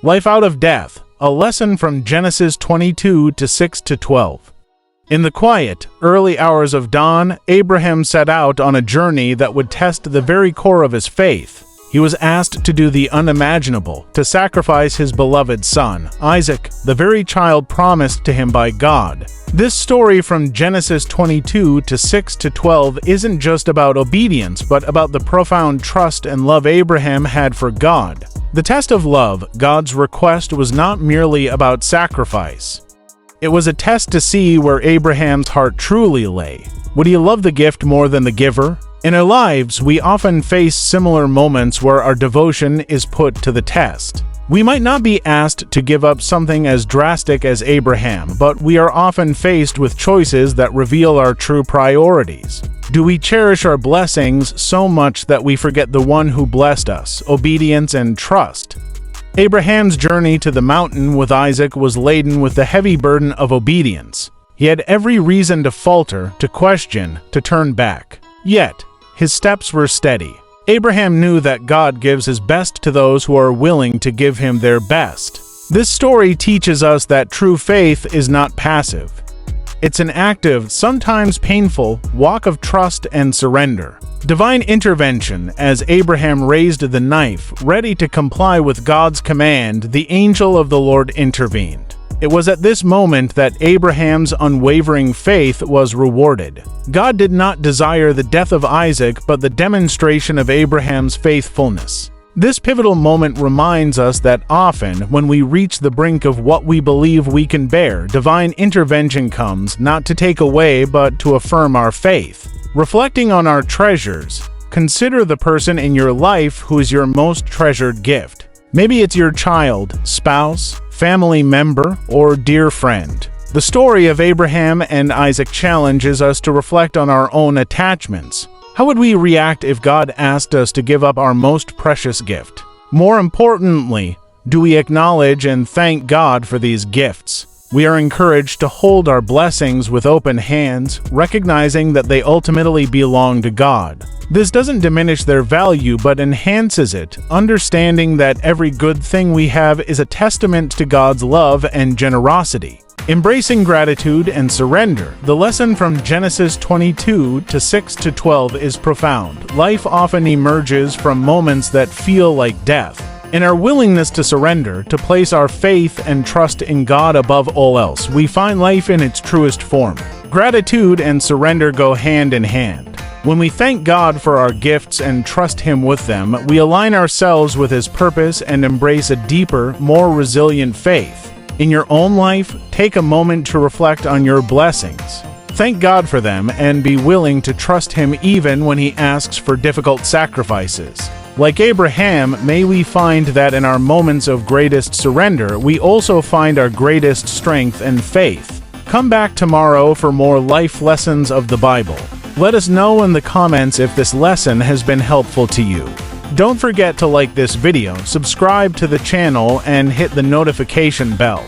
Life out of death, a lesson from Genesis 22 to 6-12. In the quiet, early hours of dawn, Abraham set out on a journey that would test the very core of his faith. He was asked to do the unimaginable, to sacrifice his beloved son, Isaac, the very child promised to him by God. This story from Genesis 22 to 6-12 isn't just about obedience, but about the profound trust and love Abraham had for God. The test of love, God's request, was not merely about sacrifice. It was a test to see where Abraham's heart truly lay. Would he love the gift more than the giver? In our lives, we often face similar moments where our devotion is put to the test. We might not be asked to give up something as drastic as Abraham, but we are often faced with choices that reveal our true priorities. Do we cherish our blessings so much that we forget the one who blessed us, obedience and trust? Abraham's journey to the mountain with Isaac was laden with the heavy burden of obedience. He had every reason to falter, to question, to turn back. Yet, his steps were steady. Abraham knew that God gives his best to those who are willing to give him their best. This story teaches us that true faith is not passive. It's an active, sometimes painful, walk of trust and surrender. Divine intervention. As Abraham raised the knife, ready to comply with God's command, the angel of the Lord intervened. It was at this moment that Abraham's unwavering faith was rewarded. God did not desire the death of Isaac, but the demonstration of Abraham's faithfulness. This pivotal moment reminds us that often, when we reach the brink of what we believe we can bear, divine intervention comes not to take away but to affirm our faith. Reflecting on our treasures, consider the person in your life who is your most treasured gift. Maybe it's your child, spouse, family member, or dear friend. The story of Abraham and Isaac challenges us to reflect on our own attachments. How would we react if God asked us to give up our most precious gift? More importantly, do we acknowledge and thank God for these gifts? We are encouraged to hold our blessings with open hands, recognizing that they ultimately belong to God. This doesn't diminish their value but enhances it, understanding that every good thing we have is a testament to God's love and generosity. Embracing gratitude and surrender. The lesson from Genesis 22 to 6-12 is profound. Life often emerges from moments that feel like death. In our willingness to surrender, to place our faith and trust in God above all else, we find life in its truest form. Gratitude and surrender go hand in hand. When we thank God for our gifts and trust Him with them, we align ourselves with His purpose and embrace a deeper, more resilient faith. In your own life, take a moment to reflect on your blessings. Thank God for them and be willing to trust Him even when He asks for difficult sacrifices. Like Abraham, may we find that in our moments of greatest surrender, we also find our greatest strength and faith. Come back tomorrow for more life lessons of the Bible. Let us know in the comments if this lesson has been helpful to you. Don't forget to like this video, subscribe to the channel, and hit the notification bell.